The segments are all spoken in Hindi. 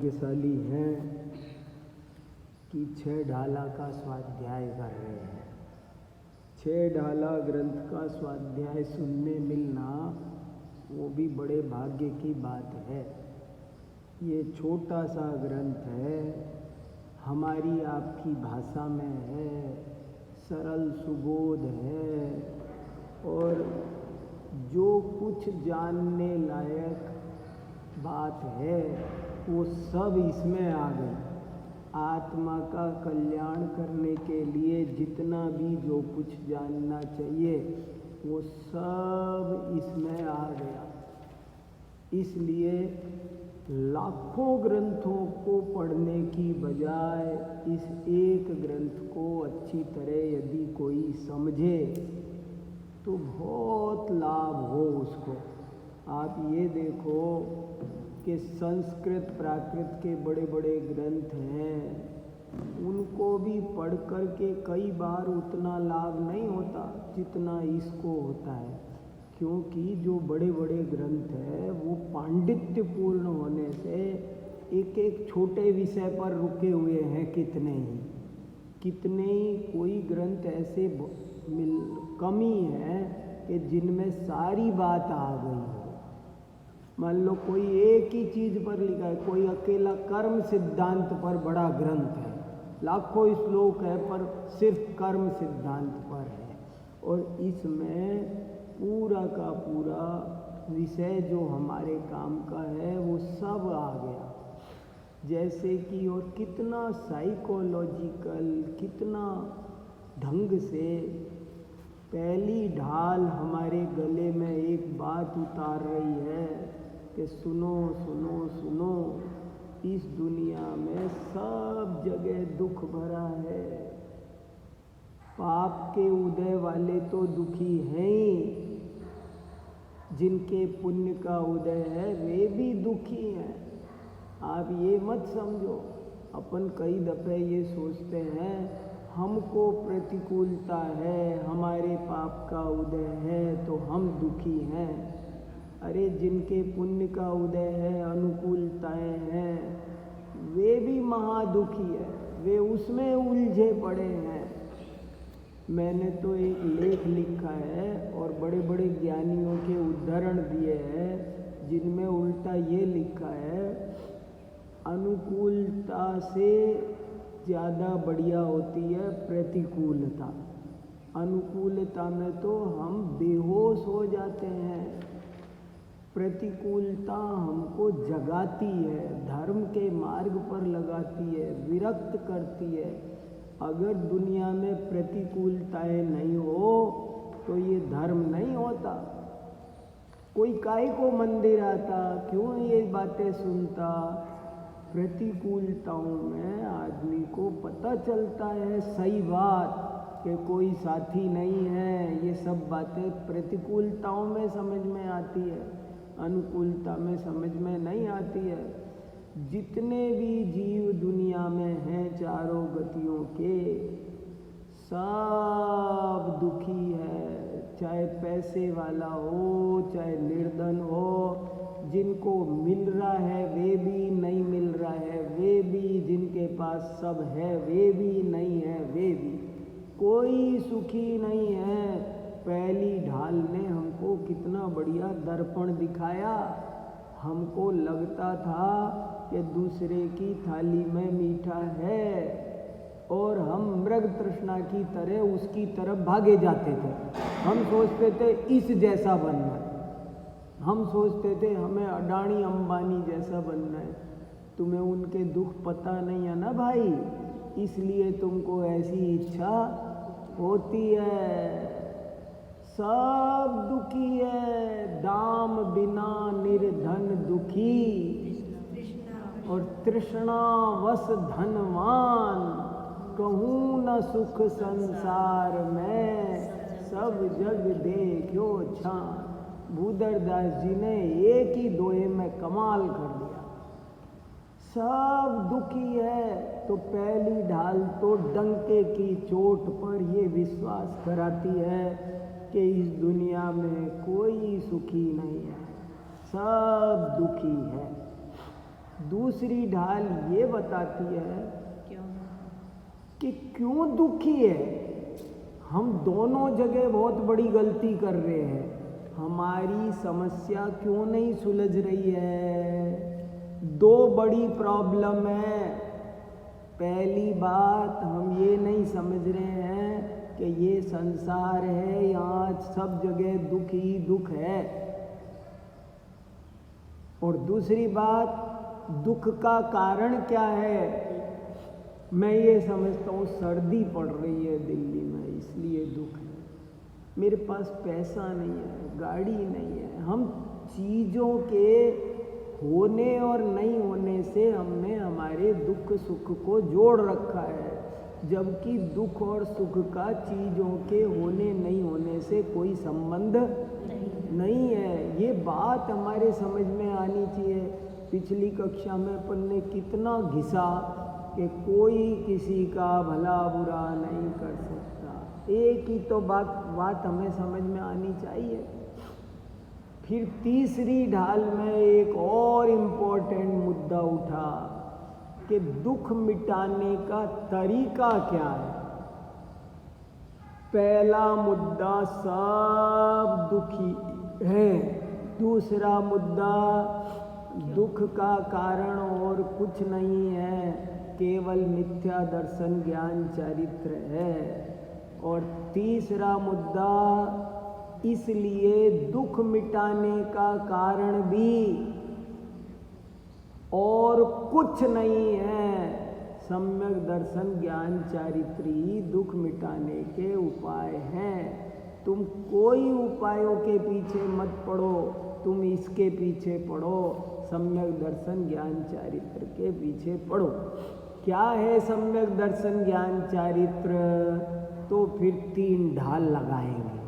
भाग्यशाली हैं कि 6 ढाला का स्वाध्याय कर रहे हैं। 6 ढाला ग्रंथ का स्वाध्याय सुनने मिलना वो भी बड़े भाग्य की बात है। ये छोटा सा ग्रंथ है, हमारी आपकी भाषा में है, सरल सुबोध है और जो कुछ जानने लायक बात है वो सब इसमें आ गई। आत्मा का कल्याण करने के लिए जितना भी जो कुछ जानना चाहिए वो सब इसमें आ गया। इसलिए लाखों ग्रंथों को पढ़ने की बजाय इस एक ग्रंथ को अच्छी तरह यदि कोई समझे तो बहुत लाभ हो उसको। आप ये देखो कि संस्कृत प्राकृत के बड़े बड़े ग्रंथ हैं, उनको भी पढ़ कर के कई बार उतना लाभ नहीं होता जितना इसको होता है, क्योंकि जो बड़े बड़े ग्रंथ हैं वो पांडित्यपूर्ण होने से एक एक छोटे विषय पर रुके हुए हैं। कितने ही कोई ग्रंथ ऐसे कमी है कि जिनमें सारी बात आ गई हो। मान लो कोई एक ही चीज़ पर लिखा है, कोई अकेला कर्म सिद्धांत पर बड़ा ग्रंथ है, लाखों श्लोक है पर सिर्फ कर्म सिद्धांत पर है, और इसमें पूरा का पूरा विषय जो हमारे काम का है वो सब आ गया। जैसे कि और कितना साइकोलॉजिकल, कितना ढंग से पहली ढाल हमारे गले में एक बात उतार रही है कि सुनो सुनो सुनो, इस दुनिया में सब जगह दुख भरा है। पाप के उदय वाले तो दुखी हैं ही, जिनके पुण्य का उदय है वे भी दुखी हैं। आप ये मत समझो, अपन कई दफ़े ये सोचते हैं हमको प्रतिकूलता है, हमारे पाप का उदय है तो हम दुखी हैं। अरे जिनके पुण्य का उदय है, अनुकूलताएं हैं, वे भी महादुखी है, वे उसमें उलझे पड़े हैं। मैंने तो एक लेख लिखा है और बड़े बड़े ज्ञानियों के उदाहरण दिए हैं जिनमें उल्टा ये लिखा है, अनुकूलता से ज़्यादा बढ़िया होती है प्रतिकूलता। अनुकूलता में तो हम बेहोश हो जाते हैं, प्रतिकूलता हमको जगाती है, धर्म के मार्ग पर लगाती है, विरक्त करती है। अगर दुनिया में प्रतिकूलताएं नहीं हो तो ये धर्म नहीं होता। कोई काहे को मंदिर आता, क्यों ये बातें सुनता? प्रतिकूलताओं में आदमी को पता चलता है सही बात कि कोई साथी नहीं है। ये सब बातें प्रतिकूलताओं में समझ में आती है, अनुकूलता में समझ में नहीं आती है। जितने भी जीव दुनिया में हैं चारों गतियों के, सब दुखी है, चाहे पैसे वाला हो चाहे निर्धन हो। जिनको मिल रहा है वे भी नहीं मिल रहा है, वे भी, जिनके पास सब है वे भी नहीं है, वे भी, कोई सुखी नहीं है। पहली ढाल ने हमको कितना बढ़िया दर्पण दिखाया। हमको लगता था कि दूसरे की थाली में मीठा है और हम मृग तृष्णा की तरह उसकी तरफ भागे जाते थे। हम सोचते थे इस जैसा बनना है, हम सोचते थे हमें अडानी अंबानी जैसा बनना है। तुम्हें उनके दुख पता नहीं है ना भाई, इसलिए तुमको ऐसी इच्छा होती है। सब दुखी है, दाम बिना निर्धन दुखी और तृष्णावश धनवान। कहूँ न सुख संसार में, सब जग देखो छान। भूदरदास जी ने एक ही दोहे में कमाल कर दिया। सब दुखी है तो पहली ढाल तो डंके की चोट पर ये विश्वास कराती है कि इस दुनिया में कोई सुखी नहीं है, सब दुखी है। दूसरी ढाल ये बताती है कि क्यों दुखी है। हम दोनों जगह बहुत बड़ी गलती कर रहे हैं। हमारी समस्या क्यों नहीं सुलझ रही है? दो बड़ी प्रॉब्लम है। पहली बात, हम ये नहीं समझ रहे हैं कि ये संसार है, यहाँ सब जगह दुख ही दुख है। और दूसरी बात, दुख का कारण क्या है? मैं ये समझता हूँ सर्दी पड़ रही है दिल्ली में, इसलिए दुख है। मेरे पास पैसा नहीं है, गाड़ी नहीं है। हम चीज़ों के होने और नहीं होने से हमने हमारे दुख सुख को जोड़ रखा है, जबकि दुख और सुख का चीज़ों के होने नहीं होने से कोई संबंध नहीं है। ये बात हमारे समझ में आनी चाहिए। पिछली कक्षा में अपन ने कितना घिसा कि कोई किसी का भला बुरा नहीं कर सकता। एक ही तो बात हमें समझ में आनी चाहिए। फिर तीसरी ढाल में एक और इम्पोर्टेंट मुद्दा उठा कि दुख मिटाने का तरीका क्या है। पहला मुद्दा, सब दुखी है। दूसरा मुद्दा, दुख का कारण और कुछ नहीं है, केवल मिथ्या दर्शन ज्ञान चारित्र है। और तीसरा मुद्दा, इसलिए दुख मिटाने का कारण भी और कुछ नहीं है, सम्यक दर्शन ज्ञान चारित्र ही दुख मिटाने के उपाय हैं। तुम कोई उपायों के पीछे मत पड़ो, तुम इसके पीछे पड़ो, सम्यक दर्शन ज्ञान चारित्र के पीछे पड़ो। क्या है सम्यक दर्शन ज्ञान चारित्र? तो फिर 3 ढाल लगाएंगे।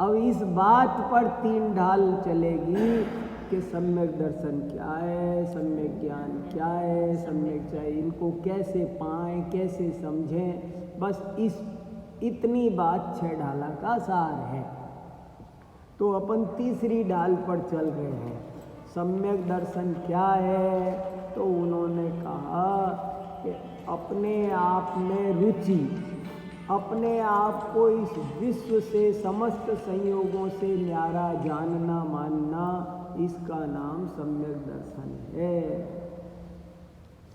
अब इस बात पर 3 ढाल चलेगी कि सम्यक दर्शन क्या है, सम्यक ज्ञान क्या है, सम्यक चाहिए, इनको कैसे पाएं, कैसे समझें। बस इतनी बात 6 ढाला का सार है। तो अपन तीसरी ढाल पर चल रहे हैं। सम्यक दर्शन क्या है? तो उन्होंने कहा कि अपने आप में रुचि, अपने आप को इस विश्व से समस्त संयोगों से न्यारा जानना मानना, इसका नाम सम्यक दर्शन है,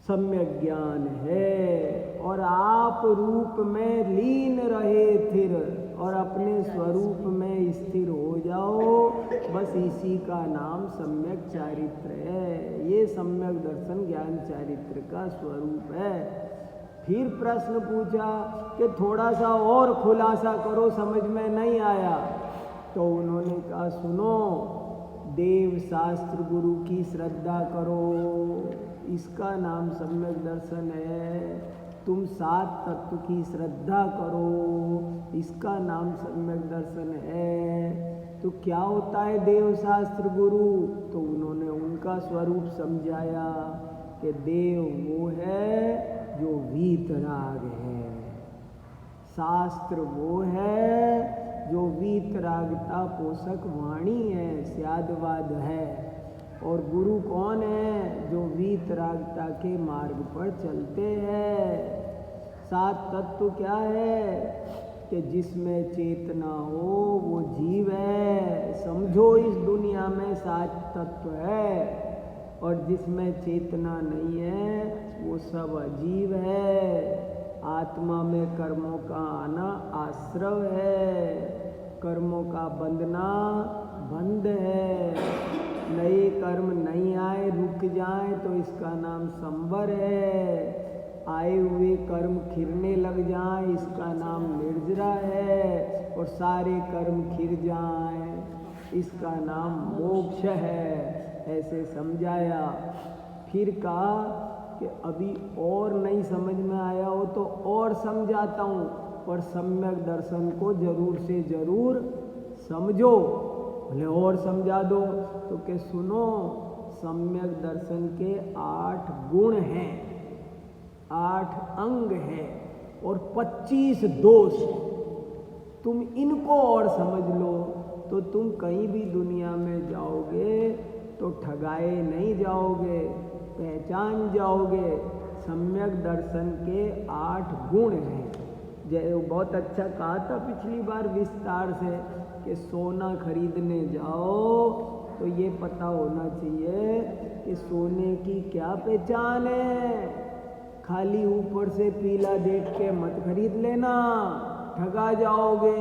सम्यक ज्ञान है। और आप रूप में लीन रहे फिर और अपने स्वरूप में स्थिर हो जाओ, बस इसी का नाम सम्यक चारित्र है। ये सम्यक दर्शन ज्ञान चारित्र का स्वरूप है। फिर प्रश्न पूछा कि थोड़ा सा और खुलासा करो, समझ में नहीं आया। तो उन्होंने कहा, सुनो, देव शास्त्र गुरु की श्रद्धा करो, इसका नाम सम्यक दर्शन है। तुम 7 तत्व की श्रद्धा करो, इसका नाम सम्यक दर्शन है। तो क्या होता है देव शास्त्र गुरु? तो उन्होंने उनका स्वरूप समझाया कि देव वो है जो वीतराग है, शास्त्र वो है जो वीतरागता पोषक वाणी है, स्यादवाद है। और गुरु कौन है? जो वीतरागता के मार्ग पर चलते हैं। 7 तत्व क्या है? कि जिसमें चेतना हो वो जीव है। समझो इस दुनिया में 7 तत्व है, और जिसमें चेतना नहीं है वो सब अजीव है। आत्मा में कर्मों का आना आश्रव है, कर्मों का बंधना बंध है। नए कर्म नहीं आए, रुक जाए तो इसका नाम संवर है। आए हुए कर्म खिरने लग जाएं, इसका नाम निर्जरा है। और सारे कर्म खिर जाएं, इसका नाम मोक्ष है। ऐसे समझाया। फिर कहा कि अभी और नहीं समझ में आया हो तो और समझाता हूँ, पर सम्यक दर्शन को जरूर से जरूर समझो। बोले और समझा दो। तो कि सुनो, सम्यक दर्शन के 8 गुण हैं, 8 अंग हैं और 25 दोष। तुम इनको और समझ लो तो तुम कहीं भी दुनिया में जाओगे तो ठगाए नहीं जाओगे। पहचान जाओगे। सम्यक दर्शन के 8 गुण हैं। जय बहुत अच्छा कहा था पिछली बार विस्तार से कि सोना खरीदने जाओ तो ये पता होना चाहिए कि सोने की क्या पहचान है। खाली ऊपर से पीला देख के मत खरीद लेना, ठगा जाओगे।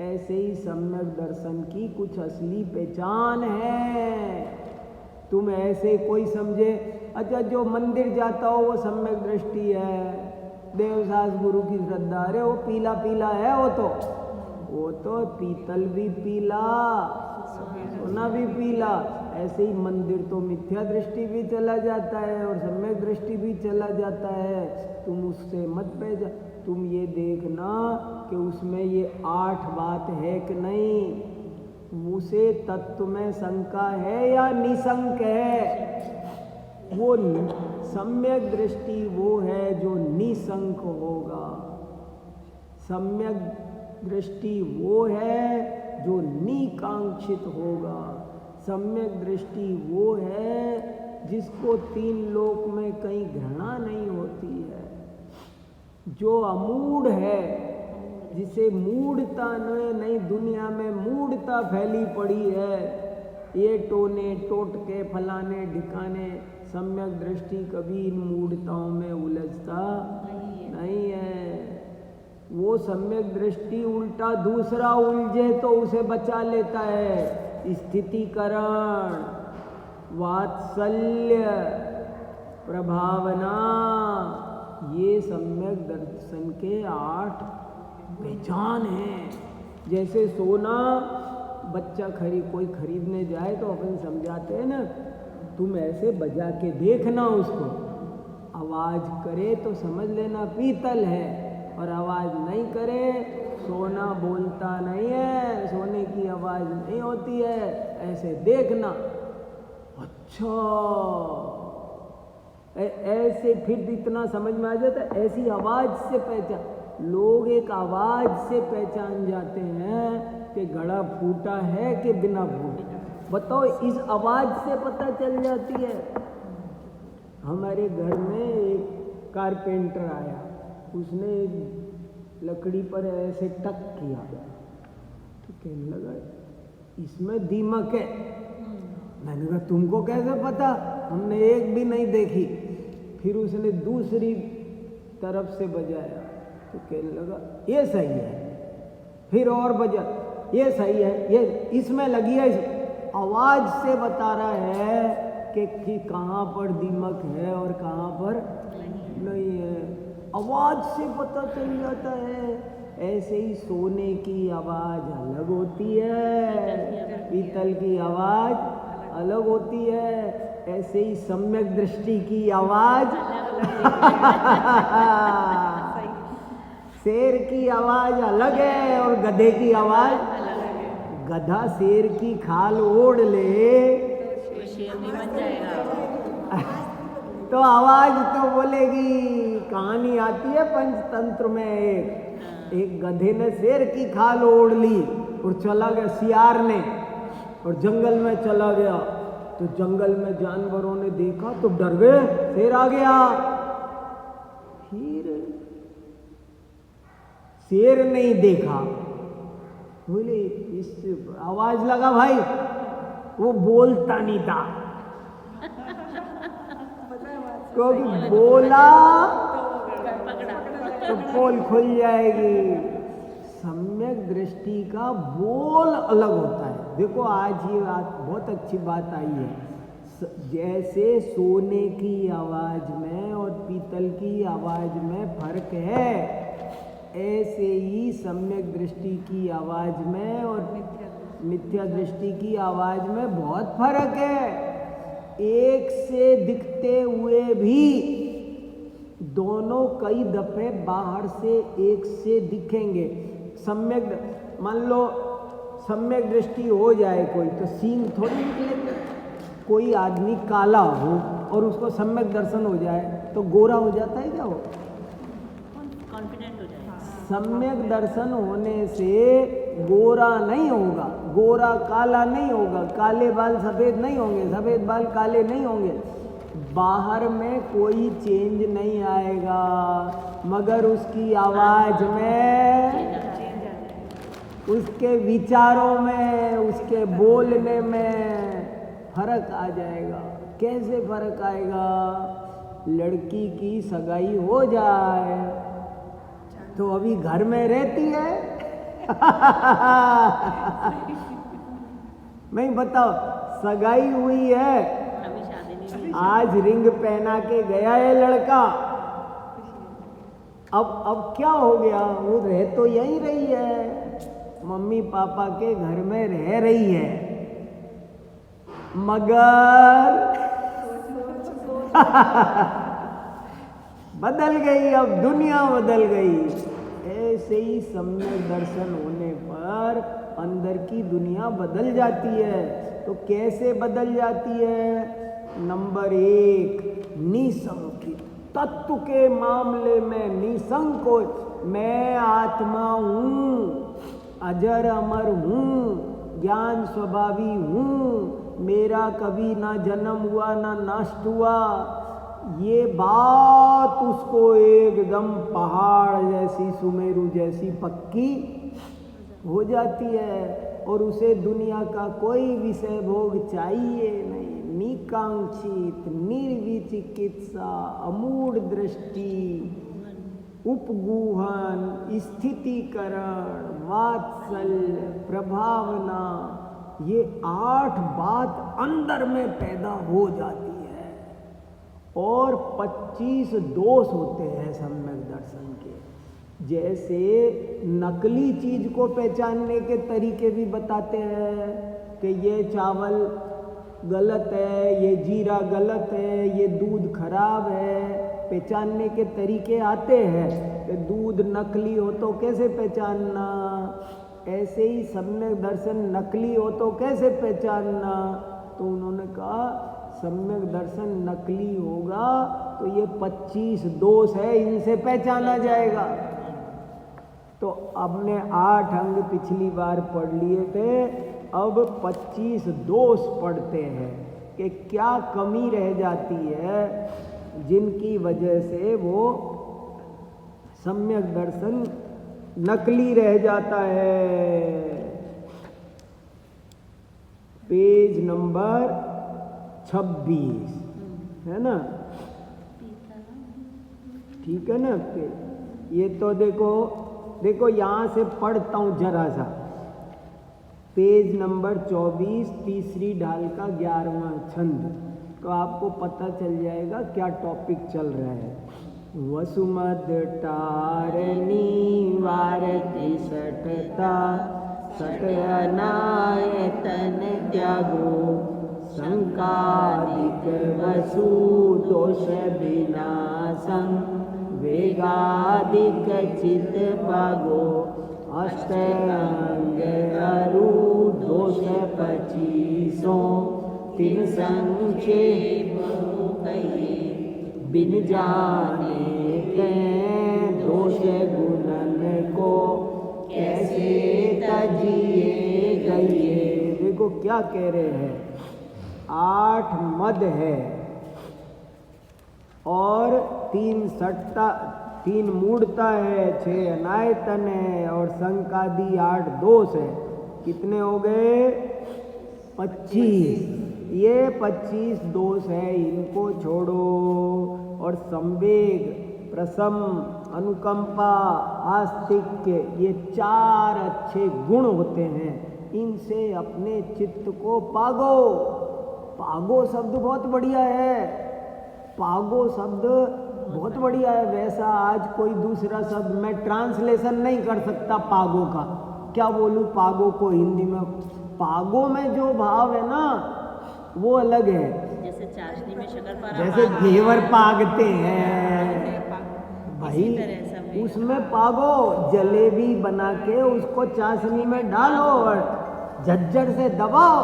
ऐसे ही सम्यक दर्शन की कुछ असली पहचान है। तुम ऐसे कोई समझे अच्छा जो मंदिर जाता हो वो सम्यक दृष्टि है, देवदास गुरु की श्रद्धा, अरे वो पीला पीला है, वो तो पीतल भी पीला, सोना भी पीला। ऐसे ही मंदिर तो मिथ्या दृष्टि भी चला जाता है और सम्यक दृष्टि भी चला जाता है। तुम उससे मत पहचान। तुम ये देखना कि उसमें ये 8 बात है कि नहीं, उसे तत्व में शंका है या निशंक है। वो सम्यक दृष्टि वो है जो निशंक होगा। सम्यक दृष्टि वो है जो निकांक्षित होगा। सम्यक दृष्टि वो है जिसको 3 लोक में कहीं घृणा नहीं होती है। जो अमूढ़ है, जिसे मूढ़ता नहीं, दुनिया में मूढ़ता फैली पड़ी है, ये टोने टोटके फलाने ढिकाने, सम्यक दृष्टि कभी इन मूढ़ताओं में उलझता नहीं है। वो सम्यक दृष्टि उल्टा दूसरा उलझे तो उसे बचा लेता है। स्थितिकरण, वात्सल्य, प्रभावना, ये सम्यक दर्शन के 8 पहचान है। जैसे सोना बच्चा कोई खरीदने जाए तो अपन समझाते हैं ना, तुम ऐसे बजा के देखना उसको, आवाज करे तो समझ लेना पीतल है, और आवाज नहीं करे सोना बोलता नहीं है, सोने की आवाज नहीं होती है। ऐसे देखना। अच्छा ऐसे फिर इतना समझ में आ जाता है। ऐसी आवाज से पहचान, लोग एक आवाज से पहचान जाते हैं कि घड़ा फूटा है कि बिना फूटे। बताओ, इस आवाज से पता चल जाती है। हमारे घर में एक कारपेंटर आया, उसने लकड़ी पर ऐसे टक किया तो कहने लगा इसमें दीमक है। मैंने कहा तुमको कैसे पता, हमने एक भी नहीं देखी। फिर उसने दूसरी तरफ से बजाया तो कहने लगा ये सही है। फिर और बजा, ये सही है, ये इसमें लगी है। आवाज से बता रहा है कि कहाँ पर दीमक है और कहाँ पर नहीं है। आवाज से पता चल जाता है। ऐसे ही सोने की आवाज अलग होती है, पीतल की आवाज अलग होती है। ऐसे ही सम्यक दृष्टि की आवाज शेर की आवाज अलग है और गधे की आवाज। गधा शेर की खाल ओढ़ ले शेर नहीं बन जाएगा। तो आवाज तो बोलेगी। कहानी आती है पंचतंत्र में, एक गधे ने शेर की खाल ओढ़ ली और चला गया सियार ने, और जंगल में चला गया। तो जंगल में जानवरों ने देखा तो डर गए, शेर आ गया। फिर शेर नहीं देखा, बोले इस आवाज लगा भाई वो बोलता नहीं था, क्योंकि बोला तो पोल खुल जाएगी। सम्यक दृष्टि का बोल अलग होता है। देखो आज ये बात बहुत अच्छी बात आई है। जैसे सोने की आवाज में और पीतल की आवाज में फर्क है, ऐसे ही सम्यक दृष्टि की आवाज में और मिथ्या दृष्टि की आवाज में बहुत फर्क है। एक से दिखते हुए भी दोनों कई दफे बाहर से एक से दिखेंगे। सम्यक मान लो सम्यक दृष्टि हो जाए कोई तो सींग थोड़ी निकलेंगे। कोई आदमी काला हो और उसको सम्यक दर्शन हो जाए तो गोरा हो जाता है क्या? वो कॉन्फिडेंट हो जाएगा। सम्यक दर्शन होने से गोरा नहीं होगा, गोरा काला नहीं होगा, काले बाल सफेद नहीं होंगे, सफेद बाल काले नहीं होंगे। बाहर में कोई चेंज नहीं आएगा, मगर उसकी आवाज में, उसके विचारों में, उसके बोलने में फर्क आ जाएगा। कैसे फर्क आएगा? लड़की की सगाई हो जाए तो अभी घर में रहती है नहीं, बताओ, सगाई हुई है, अभी शादी नहीं हुई। आज रिंग पहना के गया है लड़का, अब क्या हो गया? वो रह तो यहीं रही है, मम्मी पापा के घर में रह रही है, मगर बदल गई, अब दुनिया बदल गई। ऐसे ही सम्यक दर्शन होने पर अंदर की दुनिया बदल जाती है। तो कैसे बदल जाती है? नंबर 1, निसंकित, तत्व के मामले में निसंकोच, मैं आत्मा हूँ, अजर अमर हूँ, ज्ञान स्वभावी हूँ, मेरा कभी ना जन्म हुआ ना नष्ट हुआ। ये बात उसको एकदम पहाड़ जैसी, सुमेरु जैसी पक्की हो जाती है और उसे दुनिया का कोई विषय भोग चाहिए नहीं। निकांक्षित, निर्विचिकित्सा, अमूढ़ दृष्टि, उपगूहन, स्थितिकरण, वात्सल्य, प्रभावना, ये 8 बात अंदर में पैदा हो जाती है। और 25 दोष होते हैं सम्यक दर्शन के। जैसे नकली चीज को पहचानने के तरीके भी बताते हैं कि ये चावल गलत है, ये जीरा गलत है, ये दूध खराब है, पहचानने के तरीके आते हैं कि दूध नकली हो तो कैसे पहचानना। ऐसे ही सम्यक दर्शन नकली हो तो कैसे पहचानना। तो उन्होंने कहा सम्यक दर्शन नकली होगा तो ये 25 दोष है, इनसे पहचाना जाएगा। तो हमने 8 अंग पिछली बार पढ़ लिए थे, अब 25 दोष पढ़ते हैं कि क्या कमी रह जाती है जिनकी वजह से वो सम्यक दर्शन नकली रह जाता है। पेज नंबर 26 है ना, ठीक है ना। ये तो देखो यहाँ से पढ़ता हूँ जरा सा। पेज नंबर 24, तीसरी ढाल का 11वां छंद, तो आपको पता चल जाएगा क्या टॉपिक चल रहा है। वसुमद टारनी वारति सठता, सठ अनायतन त्यागो, संकादिक वसु दोष विनाशं, वेगादिक चित पागो, अष्टांग अरु दोष 25, तिन संक्षेप बिन जाने के दोष गुणन को, कैसे तजिए गए। देखो क्या कह रहे हैं, 8 मद है और 3 सट्टा, 3 मूढ़ता है, 6 अनायतन है और संकादि 8 दोष है। कितने हो गए? 25। ये 25 दोष है, इनको छोड़ो और संवेग, प्रसम, अनुकंपा, आस्तिक्य, ये 4 अच्छे गुण होते हैं, इनसे अपने चित्त को पागो। पागो शब्द बहुत बढ़िया है, पागो शब्द बहुत बढ़िया है। वैसा आज कोई दूसरा शब्द मैं ट्रांसलेशन नहीं कर सकता पागो का, क्या बोलूं पागो को हिंदी में। पागो में जो भाव है ना वो अलग है। जैसे चाशनी में शक्कर, जैसे घेवर पागते हैं भाई, उसमें पागो। जलेबी बना के उसको चाशनी में डालो और झज्झर से दबाओ,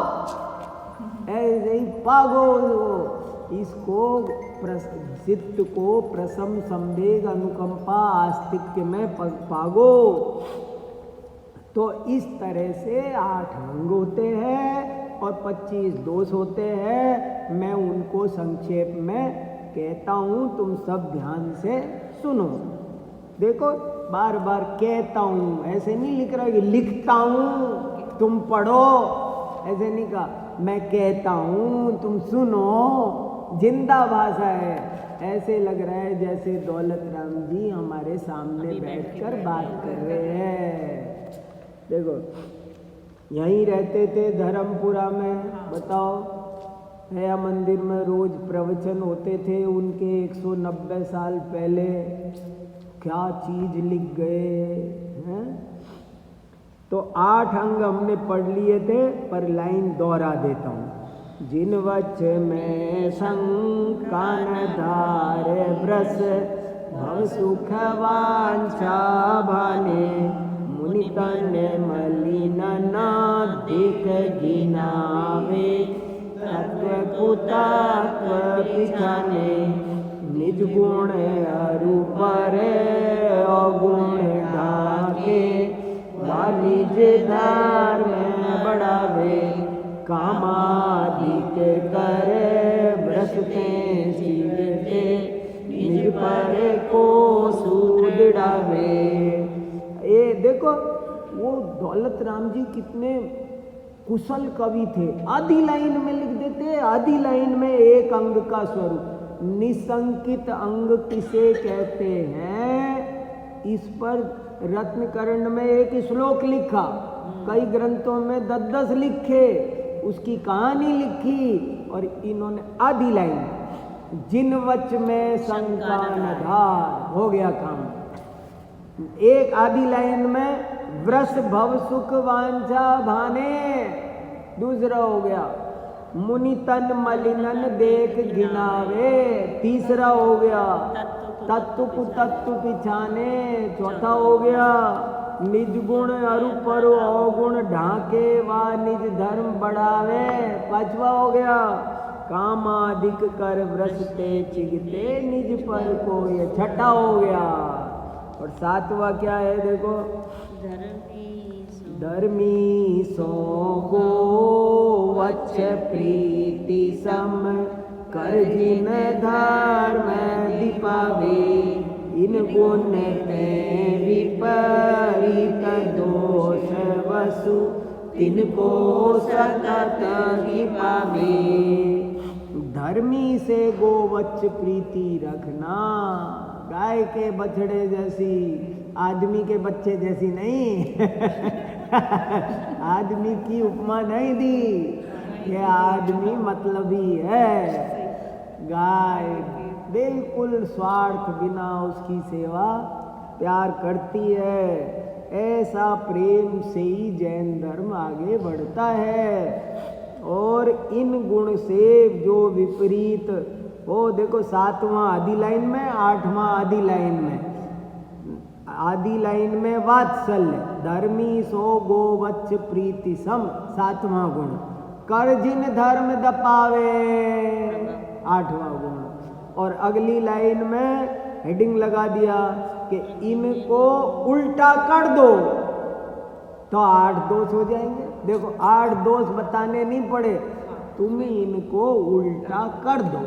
ऐसे ही पागो। इसको चित्त को प्रसम, संवेग, अनुकंपा, आस्तिक्य में पागो। तो इस तरह से 8 अंग होते हैं और 25 दोष होते हैं। मैं उनको संक्षेप में कहता हूं तुम सब ध्यान से सुनो। देखो बार बार कहता हूं, ऐसे नहीं लिख रहा कि लिखता हूं तुम पढ़ो, ऐसे नहीं कहा। मैं कहता हूं तुम सुनो, जिंदा भाषा है। ऐसे लग रहा है जैसे दौलत राम जी हमारे सामने बैठकर बात कर रहे हैं। देखो यहीं रहते थे धर्मपुरा में, बताओ हया मंदिर में रोज प्रवचन होते थे उनके। 190 साल पहले क्या चीज लिख गए हैं। तो 8 अंग हमने पढ़ लिए थे, पर लाइन दोहरा देता हूँ। जिन वच में शंका न धारे ब्रस, भव सुख वांछा भाने, मुनि तन मलिन न देख गिनावे, तत्व कुतत्व पिछाने, निज गुण अरु पर अवगुण ढाके, निज धर्म बढ़ावे, कामादिक करे ब्रसते सीधते, निज पर को सूडावे। ये देखो वो दौलत राम जी कितने कुशल कवि थे। आधी लाइन में लिख देते, आधी लाइन में एक अंग का स्वरूप। निसंकित अंग किसे कहते हैं, इस पर रत्नकर्ण में एक श्लोक लिखा, कई ग्रंथों में 10-10 लिखे, उसकी कहानी लिखी। और इन्होंने आधी लाइन, जिन वच में शंका न धार, हो गया काम। एक आधी लाइन में वृष भव सुख वांछा भाने, दूसरा हो गया मुनि तन मलिनन देख गिनावे, तीसरा हो गया तत्व कुतत्व पिछाने, चौथा हो गया निज गुण अरु परु अवगुण ढाके वा निज धर्म बढ़ावे, पांचवा हो गया कामादिक कर व्रसते चिगते निज पर को, ये छठा हो गया। और सातवां क्या है देखो, धर्मी सो गो वच्छ प्रीति सम, कर जिन धर्म दीपावे, इन गुण पे विपरीत दोष वसु, तिनको सतत दीपावे। धर्मी से गोवच्छ प्रीति रखना, गाय के बछड़े जैसी, आदमी के बच्चे जैसी नहीं। आदमी की उपमा नहीं दी, ये आदमी मतलबी है। गाय बिल्कुल स्वार्थ बिना उसकी सेवा प्यार करती है। ऐसा प्रेम से ही जैन धर्म आगे बढ़ता है। और इन गुण से जो विपरीत, वो देखो 7वां आधी लाइन में, 8वां आधी लाइन में। आधी लाइन में वात्सल्य, धर्मी सो गो वच्छ प्रीति सम, 7वां गुण। कर जिन धर्म दपावे, 8वां गुण। और अगली लाइन में हेडिंग लगा दिया कि इनको उल्टा कर दो तो 8 दोष हो जाएंगे। देखो 8 दोष बताने नहीं पड़े, तुम इनको उल्टा कर दो।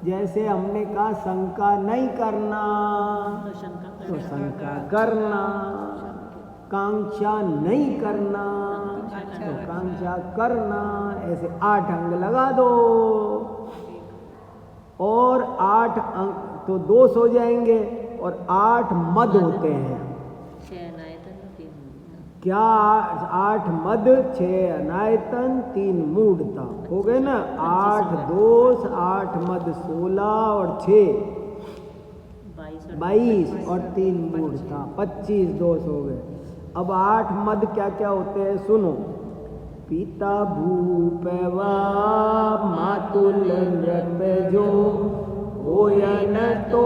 जैसे हमने कहा शंका नहीं करना तो शंका करना, कांक्षा नहीं करना तो कांक्षा करना, ऐसे 8 अंग लगा दो। और 8 अंग तो दोष हो जाएंगे, और 8 मद होते हैं। क्या 8 मद, 6 अनायतन, 3 मूढ़ता, हो गए ना। 8 दोष, 8 मद 16 और 6 22 और 3 मूढ़ता 25 दोष हो गए। अब 8 मद क्या क्या होते हैं सुनो। पिता भूप वा मातुल नृप जो, होयन तो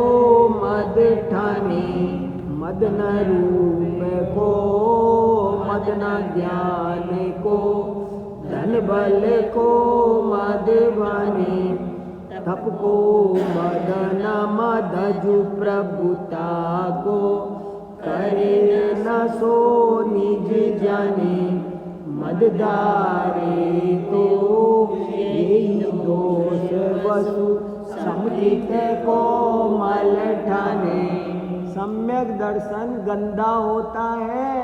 मद ठाने, मद न रूप को, मद न ज्ञान को, धन बल को मद बने, तप को मद न मदजु प्रभुता को, करे न सो निज जाने, मददारे तो यही दोष वसु समचित को मल ठाने। सम्यक दर्शन गंदा होता है,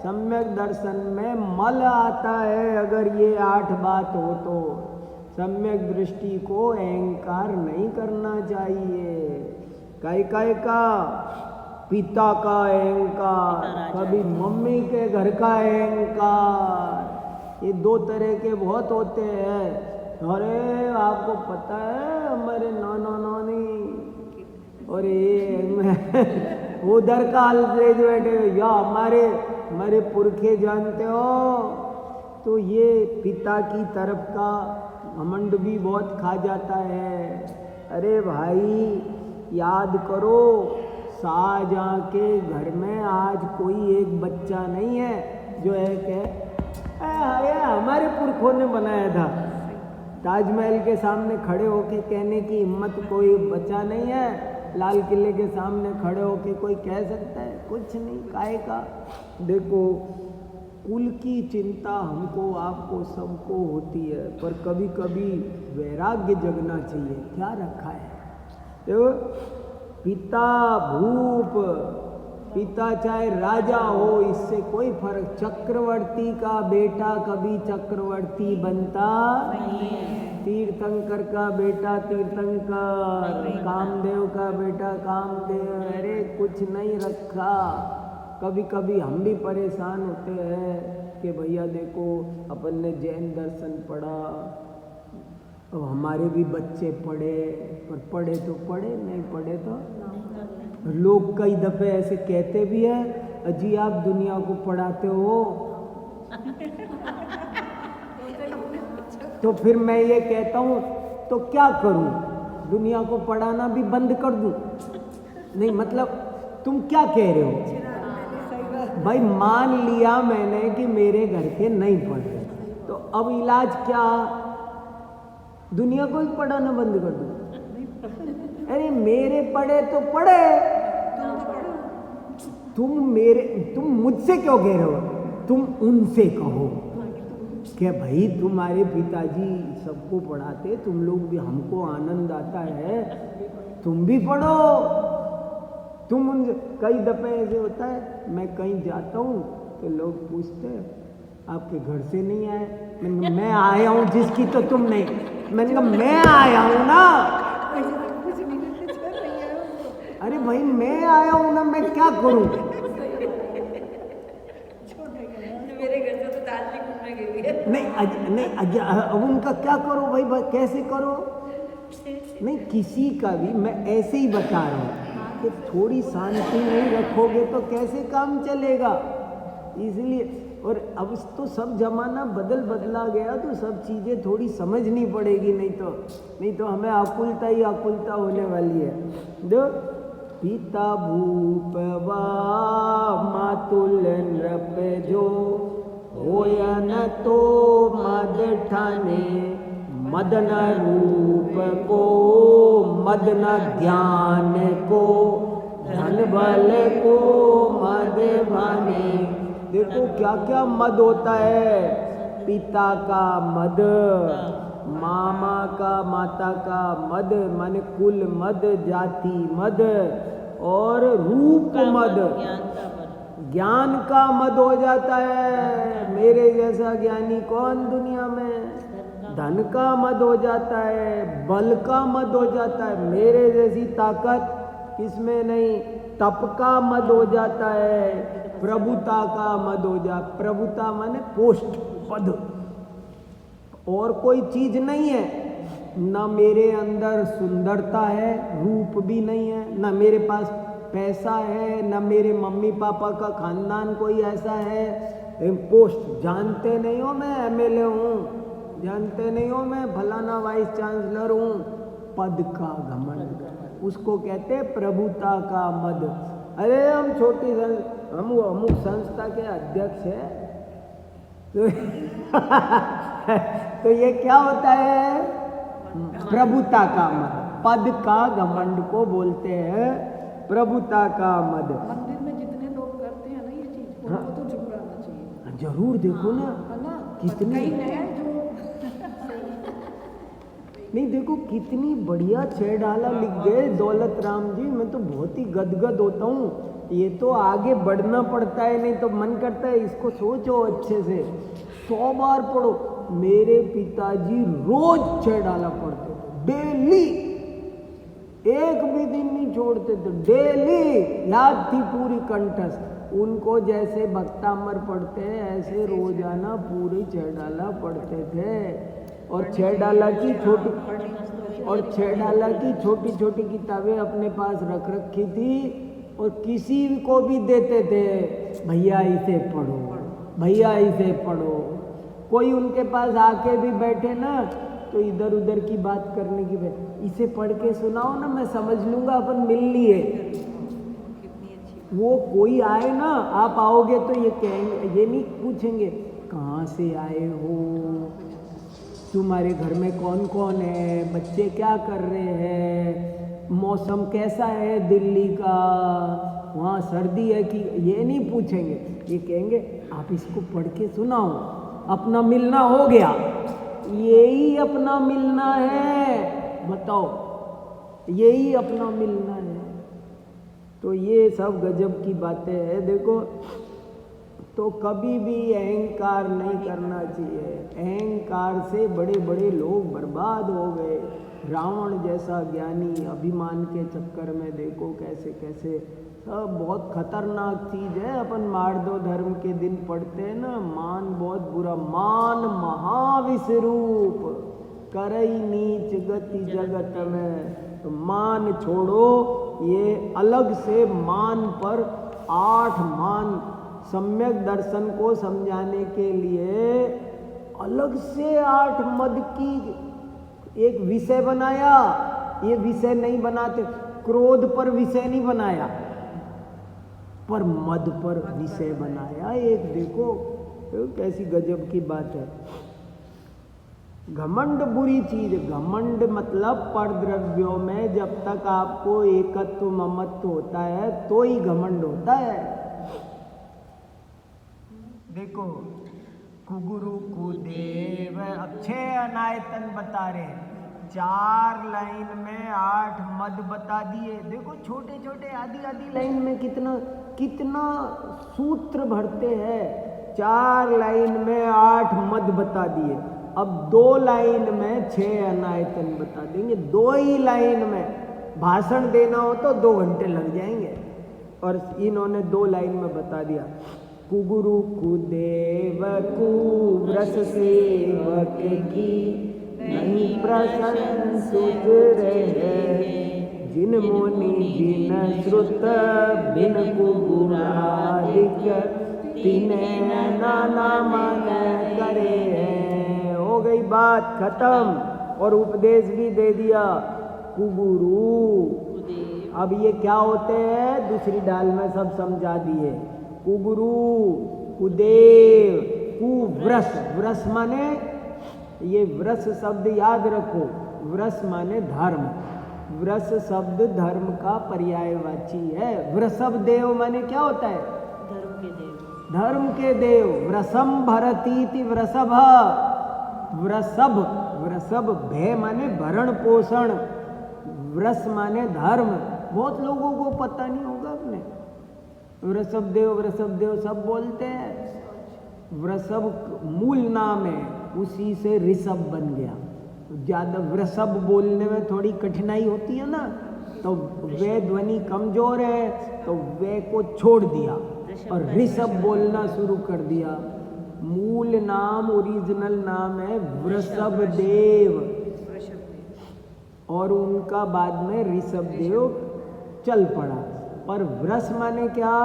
सम्यक दर्शन में मल आता है। अगर ये 8 बात हो तो सम्यक दृष्टि को अहंकार नहीं करना चाहिए। काय का पिता का अहंकार, कभी मम्मी के घर का अहंकार, ये 2 तरह के बहुत होते हैं। अरे आपको पता है हमारे नाना नानी और ये उधर का हाल बैठे या हमारे पुरखे जानते हो, तो ये पिता की तरफ का घमंड भी बहुत खा जाता है। अरे भाई याद करो, शाहजहां के घर में आज कोई एक बच्चा नहीं है जो है कि हमारे पुरखों ने बनाया था। ताजमहल के सामने खड़े होके कहने की हिम्मत कोई बच्चा नहीं है। लाल किले के सामने खड़े होके कोई कह सकता है? कुछ नहीं। काहे का? देखो, कुल की चिंता हमको आपको सबको होती है, पर कभी कभी वैराग्य जगना चाहिए। क्या रखा है? देखो, पिता भूप, पिता चाहे राजा हो, इससे कोई फर्क। चक्रवर्ती का बेटा कभी चक्रवर्ती बनता नहीं है। तीर्थंकर का बेटा तीर्थंकर, कामदेव का बेटा कामदेव, अरे कुछ नहीं रखा। कभी कभी हम भी परेशान होते हैं कि भैया देखो अपन ने जैन दर्शन पढ़ा, अब हमारे भी बच्चे पढ़े, पर पढ़े तो पढ़े, नहीं पढ़े तो लोग कई दफे ऐसे कहते भी हैं, अजी आप दुनिया को पढ़ाते हो। तो फिर मैं ये कहता हूँ तो क्या करूँ, दुनिया को पढ़ाना भी बंद कर दूँ? नहीं मतलब तुम क्या कह रहे हो भाई? मान लिया मैंने कि मेरे घर के नहीं पढ़ रहे, तो अब इलाज क्या? दुनिया को ही पढ़ाना बंद कर दूँ? अरे मेरे पढ़े तो पढ़े, तुम मुझसे क्यों कह रहे हो? तुम उनसे कहो कि भाई तुम्हारे पिताजी सबको पढ़ाते, तुम लोग भी, हमको आनंद आता है, तुम भी पढ़ो। तुम कई दफे ऐसे होता है, मैं कहीं जाता हूँ तो लोग पूछते हैं आपके घर से नहीं आए? मैंने कहा मैं आया हूँ जिसकी तो तुम नहीं। मैंने कहा मैं आया हूँ ना। अरे भाई मैं आया हूँ ना, मैं क्या करूँ? मेरे घर से तो दादी घूमने गई है। नहीं अब उनका क्या करो भाई, कैसे करो? नहीं किसी का भी, मैं ऐसे ही बता रहा हूँ कि थोड़ी शांति नहीं रखोगे तो कैसे काम चलेगा। इसलिए, और अब तो सब जमाना बदला गया, तो सब चीज़ें थोड़ी समझनी पड़ेगी, नहीं तो हमें आकुलता ही आकुलता होने वाली है। दो पिता भूप वा मातुल नृप जो होयन तो मद ठाने। मदन रूप को मदन ज्ञान को धन बल को मद भाने। देखो क्या क्या मद होता है। पिता का मद, मामा का माता का मद, माने कुल मद, जाति मद, और रूप मद, ज्ञान का मद हो जाता है। मेरे जैसा ज्ञानी कौन दुनिया में? धन का मद हो जाता है, बल का मद हो जाता है, मेरे जैसी ताकत किसमें नहीं। तप का मद हो जाता है, प्रभुता का मद हो जाता। प्रभुता माने पोस्ट, पद, और कोई चीज नहीं है। ना मेरे अंदर सुंदरता है, रूप भी नहीं है, ना मेरे पास पैसा है, ना मेरे मम्मी पापा का खानदान कोई ऐसा है। पोस्ट जानते नहीं हो मैं एमएलए हूँ, जानते नहीं हो मैं फलाना वाइस चांसलर हूँ। पद का घमंड, उसको कहते हैं प्रभुता का मद। अरे हम छोटी हम अमुक संस्था के अध्यक्ष है तो ये क्या होता है? प्रभुता का मद, पद का घमंड को बोलते हैं प्रभुता का मद। मंदिर में जितने लोग करते हैं ना ये चीज, उनको तो झुकराना चाहिए। जरूर देखो ना, है ना? कितने कई हैं जो नहीं देखो कितनी बढ़िया 6 ढाला लिख गए दौलत राम जी, मैं तो बहुत ही गदगद होता हूँ। ये तो आगे बढ़ना पड़ता है, नहीं तो मन करता है इसको सोचो अच्छे से, 100 बार पढ़ो। मेरे पिताजी रोज 6 ढाला पढ़ते थे, डेली, एक भी दिन नहीं छोड़ते थे, डेली याद थी पूरी कंठस्थ। उनको जैसे भक्तामर पढ़ते हैं ऐसे रोजाना पूरी 6 ढाला पढ़ते थे। और 6 ढाला की छोटी छोटी किताबें अपने पास रख रखी थी और किसी को भी देते थे, भैया इसे पढ़ो, भैया इसे पढ़ो। कोई उनके पास आके भी बैठे ना तो इधर उधर की बात करने की, इसे पढ़ के सुनाओ ना, मैं समझ लूंगा, अपन मिल लिए। वो कोई आए ना, आप आओगे तो ये कहेंगे, ये नहीं पूछेंगे कहाँ से आए हो, तुम्हारे घर में कौन कौन है, बच्चे क्या कर रहे हैं, मौसम कैसा है दिल्ली का, वहाँ सर्दी है कि, ये नहीं पूछेंगे। ये कहेंगे आप इसको पढ़ के सुनाओ, अपना मिलना हो गया। यही अपना मिलना है, बताओ, यही अपना मिलना है। तो ये सब गजब की बातें हैं। देखो, तो कभी भी अहंकार नहीं करना चाहिए। अहंकार से बड़े बड़े लोग बर्बाद हो गए। रावण जैसा ज्ञानी अभिमान के चक्कर में देखो कैसे कैसे सब, बहुत खतरनाक चीज है। अपन मार दो धर्म के दिन पढ़ते हैं ना, मान बहुत बुरा, मान महाविस्वरूप करई नीच गति जगत में। तो मान छोड़ो, ये अलग से मान पर 8 मान सम्यक दर्शन को समझाने के लिए अलग से 8 मद की एक विषय बनाया। ये विषय नहीं बनाते, क्रोध पर विषय नहीं बनाया, पर मद पर विषय बनाया एक। देखो कैसी गजब की बात है। घमंड बुरी चीज, घमंड मतलब परद्रव्यों में जब तक आपको एकत्व ममत्व होता है तो ही घमंड होता है। देखो, कुगुरु कुदेव, अब 6 अनायतन बता रहे हैं, 4 लाइन में 8 मद बता दिए। देखो छोटे छोटे आधी आधी लाइन में कितना कितना सूत्र भरते हैं। 4 लाइन में 8 मद बता दिए। अब 2 लाइन में 6 अनायतन बता देंगे। 2 ही लाइन में भाषण देना हो तो 2 घंटे लग जाएंगे, और इन्होंने 2 लाइन में बता दिया। कुगुरु कुदेव कुव्रत सेवक की नहीं प्रसन्न सुध रहे, जिन मुनि जिन श्रुत बिन कुगुरादिक तिने नाना मन करे हैं। हो गई बात खत्म, और उपदेश भी दे दिया। कुगुरु, अब ये क्या होते हैं दूसरी डाल में सब समझा दिए। कुगुरु, कुदेव, कुव्रस, व्रस माने, ये व्रस शब्द याद रखो, व्रस माने धर्म, व्रस शब्द धर्म का पर्यायवाची है। वृषभ देव माने क्या होता है? धर्म के देव। धर्म के देव। व्रसम भरतीति वृषभ, वृषभ, वृषभ भय माने भरण पोषण, व्रस माने धर्म। बहुत लोगों को पता नहीं होगा अपने, वृषभ देव सब बोलते हैं। वृषभ मूल नाम है, उसी से ऋषभ बन गया। ज्यादा वृषभ बोलने में थोड़ी कठिनाई होती है ना, तो वे ध्वनि कमजोर है तो वे को छोड़ दिया और ऋषभ बोलना शुरू कर दिया। मूल नाम, ओरिजिनल नाम है वृषभ देव, और उनका बाद में ऋषभ देव चल पड़ा। पर व्रस माने क्या?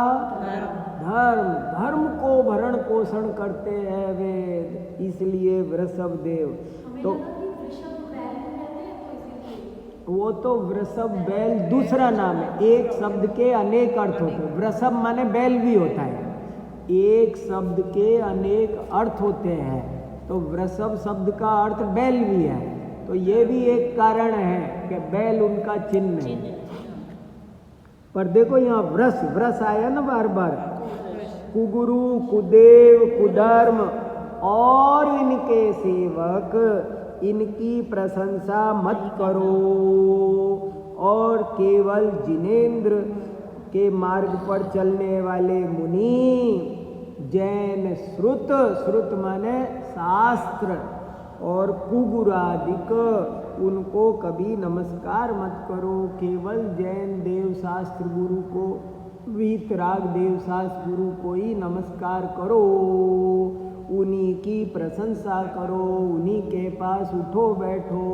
धर्म। धर्म को भरण पोषण करते हैं वेद, इसलिए वृषभ देव। तो वो तो वृषभ बैल दूसरा नाम है। एक शब्द के अनेक अर्थ होते हैं। वृषभ माने बैल भी होता है, एक शब्द के अनेक अर्थ होते हैं। तो वृषभ शब्द का अर्थ बैल भी है, तो ये भी एक कारण है कि बैल उनका चिन्ह है। पर देखो यहाँ व्रस, व्रस आया ना बार बार। कुगुरु, कुदेव, कुधर्म और इनके सेवक इनकी प्रशंसा मत करो। और केवल जिनेंद्र के मार्ग पर चलने वाले मुनि, जैन श्रुत, श्रुत माने शास्त्र, और कुगुरादिक, उनको कभी नमस्कार मत करो। केवल जैन देव शास्त्र गुरु को, वीतराग देव शास्त्र गुरु को ही नमस्कार करो, उन्हीं की प्रशंसा करो, उन्हीं के पास उठो बैठो,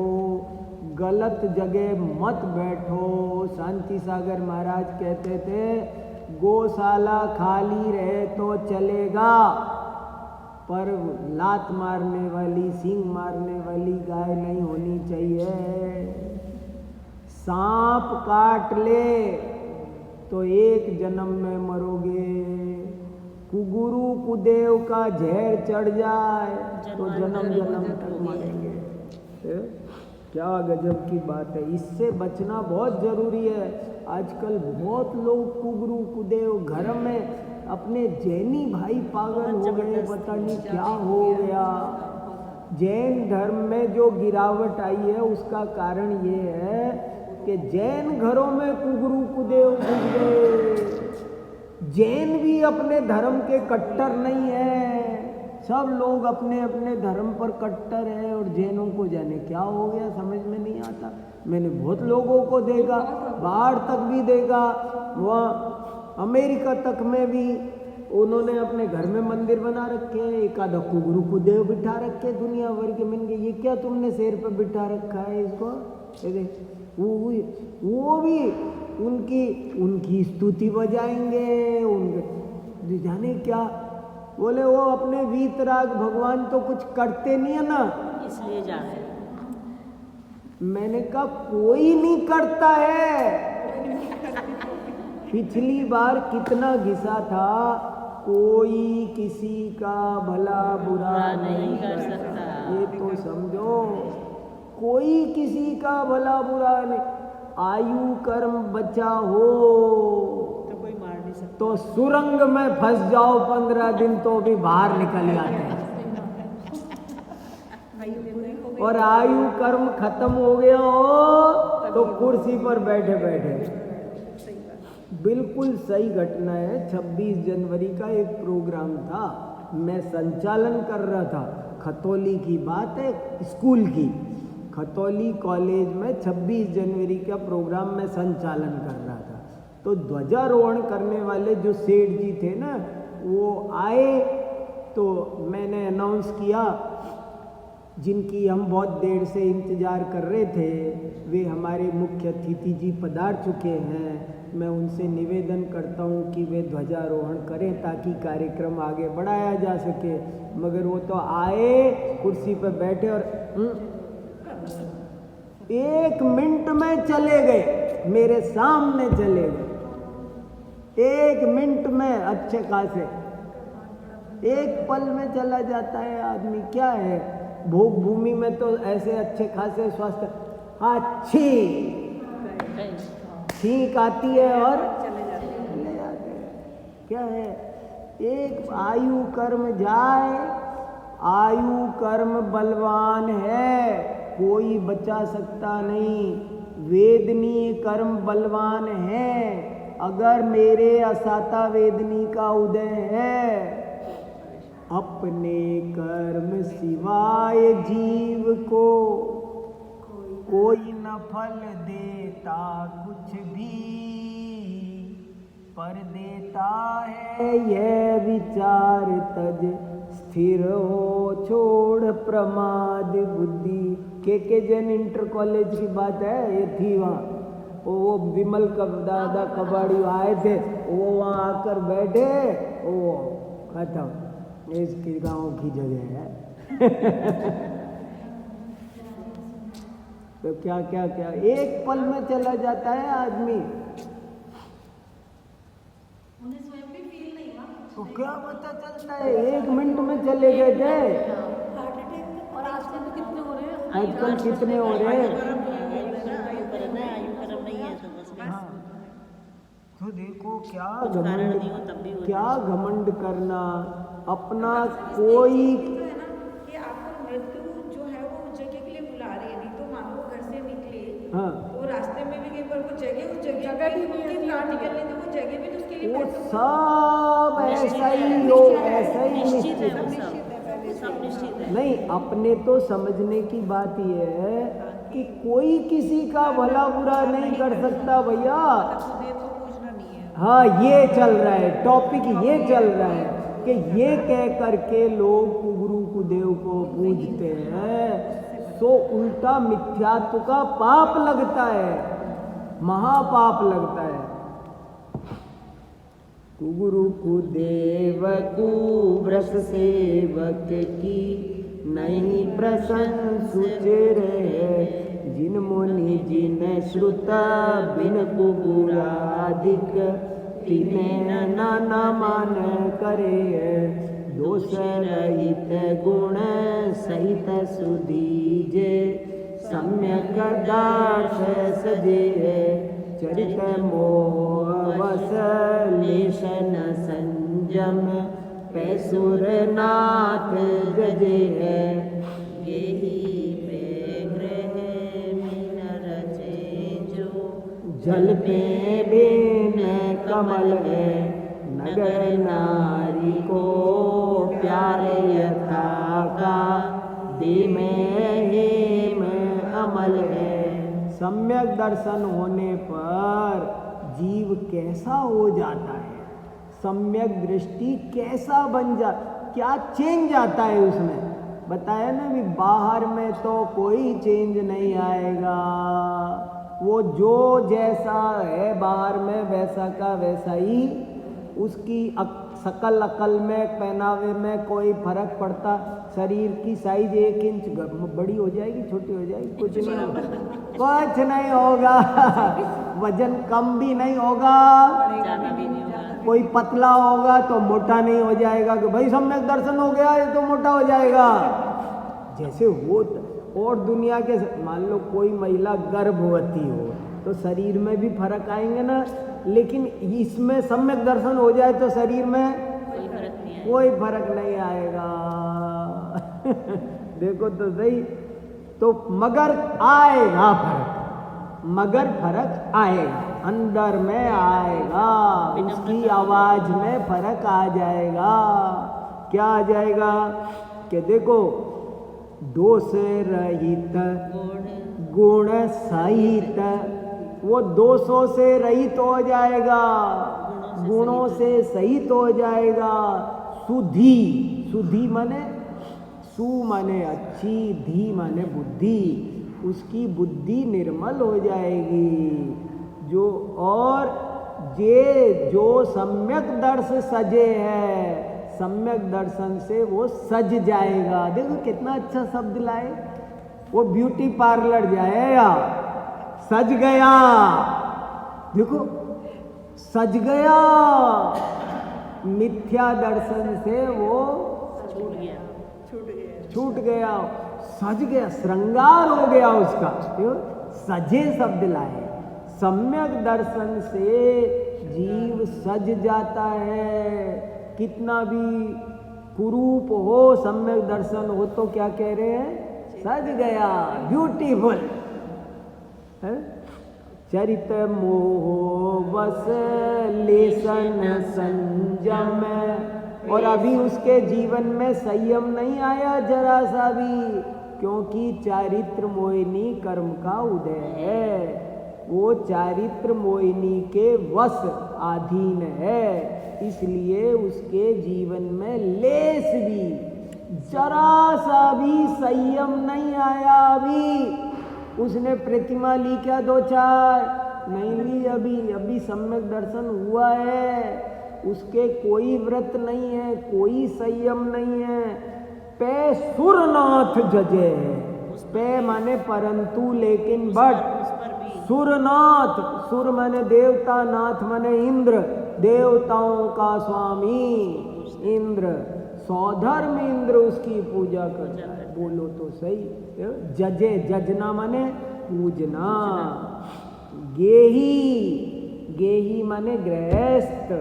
गलत जगह मत बैठो। शांति सागर महाराज कहते थे, गौशाला खाली रहे तो चलेगा, पर लात मारने वाली, सींग मारने वाली गाय नहीं होनी चाहिए। सांप काट ले तो एक जन्म में मरोगे, कुगुरु कुदेव का जहर चढ़ जाए तो जन्म जन्म तक मरेंगे। क्या गजब की बात है। इससे बचना बहुत जरूरी है। आजकल बहुत लोग कुगुरु कुदेव घर में, अपने जैनी भाई पागल हो गए, पता नहीं क्या हो गया। जैन धर्म में जो गिरावट आई है उसका कारण ये है कि जैन घरों में कुगुरु कुदेव घुस गए। जैन भी अपने धर्म के कट्टर नहीं है, सब लोग अपने अपने धर्म पर कट्टर है, और जैनों को जाने क्या हो गया समझ में नहीं आता। मैंने बहुत लोगों को देखा, बाहर तक भी देखा, वहाँ अमेरिका तक में भी उन्होंने अपने घर में मंदिर बना रखे, एक आधा कुगुरु कुदेव बिठा रखे दुनिया भर के। मैंने ये क्या तुमने सिर पे बिठा रखा है इसको? वो भी उनकी स्तुति बजाएंगे, उनके जाने क्या बोले। वो अपने वीतराग भगवान तो कुछ करते नहीं है ना, इसलिए जा रहे हैं। मैंने कहा कोई नहीं करता है। पिछली बार कितना घिसा था, कोई किसी का भला बुरा नहीं कर सकता। ये तो समझो, कोई किसी का भला बुरा नहीं। आयु कर्म बचा हो तो कोई मार नहीं सकता। तो सुरंग में फंस जाओ 15 दिन तो भी बाहर निकल जाते हैं। और आयु कर्म खत्म हो गया हो तो कुर्सी पर बैठे बैठे। बिल्कुल सही घटना है। 26 जनवरी का एक प्रोग्राम था, मैं संचालन कर रहा था। खतौली की बात है, स्कूल की, खतौली कॉलेज में 26 जनवरी का प्रोग्राम में संचालन कर रहा था। तो ध्वजारोहण करने वाले जो सेठ जी थे ना, वो आए, तो मैंने अनाउंस किया, जिनकी हम बहुत देर से इंतज़ार कर रहे थे, वे हमारे मुख्य अतिथि जी पधार चुके हैं। मैं उनसे निवेदन करता हूं कि वे ध्वजारोहण करें ताकि कार्यक्रम आगे बढ़ाया जा सके। मगर वो तो आए, कुर्सी पर बैठे और 1 मिनट में चले गए, मेरे सामने चले गए। 1 मिनट में अच्छे खासे, 1 पल में चला जाता है आदमी। क्या है, भोग भूमि में तो ऐसे अच्छे खासे स्वास्थ्य, अच्छी छींक आती है और चले जाते हैं। क्या है, एक आयु कर्म जाए, आयु कर्म बलवान है, कोई बचा सकता नहीं। वेदनी कर्म बलवान है। अगर मेरे असाता वेदनी का उदय है, अपने कर्म सिवाय जीव को कोई न फल देता कुछ भी, पर देता है यह विचार तज स्थिर हो छोड़ प्रमाद बुद्धि। के जैन इंटर कॉलेज की बात है, ये थी वहाँ। वो विमल दादा कबाड़ी आए थे, वो वहाँ आकर बैठे, वो खत्म, इसकी गाँव की जगह है। तो क्या क्या क्या 1 पल में चला जाता है आदमी। तो क्या पता चलता है, 1 मिनट में चले गए थे। और आजकल तो कितने हो रहे हैं, आजकल कितने हो रहे हैं। हाँ, तो देखो क्या घमंड, क्या घमंड करना अपना। कोई कि आपका मृत्यु जो है वो जगह के लिए हाँ वो रास्ते में भी कहीं पर वो जगह उस जगह भी भी नहीं उनके आती, प्राण निकलने थे, वो जगह भी तो उसके लिए वो पैसों सब ऐसा ही हो, ऐसा ही निश्चित है, निश्चित। वो सब निश्चित है। नहीं, अपने तो समझने की बात ये है कि कोई किसी का भला बुरा नहीं कर सकता भैया। को देव को पूछना नहीं है। हाँ, ये चल रहा है टॉपिक, ये चल रहा है कि ये कह करके लोग कुगुरु कुदेव को पूजते हैं, सो उल्टा मिथ्यात्व का पाप लगता है, महापाप लगता है। कुगुरु कुदेव कुव्रत सेवक की नहीं प्रसन्न सुचरे, जिन मुनि जिन श्रुता बिन कुगुरादिक तिने नाना मान करे, दोष रहित गुण सहित सुधीजे, सम्यक दार्श सजे, चरित मोह वस लेशन संजम, पैसुर नाथ गजे है, यही बेग्रह मीन रचे जो, जल पे बिन कमल है, नगर नारी को प्यारे यथा का, दे में हेम अमल है। सम्यक दर्शन होने पर जीव कैसा हो जाता है, सम्यक दृष्टि कैसा बन जा, क्या चेंज आता है उसमें, बताया ना भी। बाहर में तो कोई चेंज नहीं आएगा, वो जो जैसा है बाहर में वैसा का वैसा ही, उसकी शकल अकल में पहनावे में कोई फर्क पड़ता, शरीर की साइज 1 इंच बड़ी हो जाएगी छोटी हो जाएगी, कुछ नहीं होगा, कुछ नहीं होगा, वजन कम भी नहीं होगा, ज्यादा भी नहीं होगा। कोई पतला होगा तो मोटा नहीं हो जाएगा कि भाई सम्यक दर्शन हो गया ये तो मोटा हो जाएगा, जैसे वो। और दुनिया के, मान लो कोई महिला गर्भवती हो तो शरीर में भी फर्क आएंगे ना, लेकिन इसमें सम्यक दर्शन हो जाए तो शरीर में कोई फर्क नहीं है। कोई फर्क नहीं आएगा। देखो तो सही, तो मगर आएगा फर्क, मगर फर्क आएगा, अंदर में आएगा, उसकी आवाज में फर्क आ जाएगा। क्या आ जाएगा कि देखो, दोष रहित गुण सहित, वो दोषों से रहित हो जाएगा, गुणों से सहित हो जाएगा। सुधी, सुधी माने, सु माने अच्छी, धी माने बुद्धि, उसकी बुद्धि निर्मल हो जाएगी। जो और जे जो सम्यक दर्श सजे है, सम्यक दर्शन से वो सज जाएगा। देखो कितना अच्छा शब्द लाए, वो ब्यूटी पार्लर जाएगा, सज गया, देखो सज गया, मिथ्या दर्शन से वो छूट गया, सज गया, श्रृंगार हो गया उसका, क्यों सजे शब्द लाए। सम्यक दर्शन से जीव सज जाता है, कितना भी कुरूप हो, सम्यक दर्शन हो तो क्या कह रहे हैं, सज गया, ब्यूटीफुल है। चरित मोह बस लेसन संयम, और अभी उसके जीवन में संयम नहीं आया जरा सा भी, क्योंकि चारित्र मोहिनी कर्म का उदय है, वो चारित्र मोहिनी के वश अधीन है, इसलिए उसके जीवन में लेस भी, जरा सा भी संयम नहीं आया। अभी उसने प्रतिमा ली क्या, 2-4 नहीं ली, अभी सम्यक दर्शन हुआ है, उसके कोई व्रत नहीं है, कोई संयम नहीं है। पे सुरनाथ जजे है, पे माने परंतु, लेकिन बट, सुरनाथ, सुर माने देवता, नाथ माने इंद्र, देवताओं का स्वामी इंद्र, सौधर्म इंद्र उसकी पूजा करता है। बोलो तो सही, जजे, जजना माने पूजना। गेही, गेही माने गृहस्थ,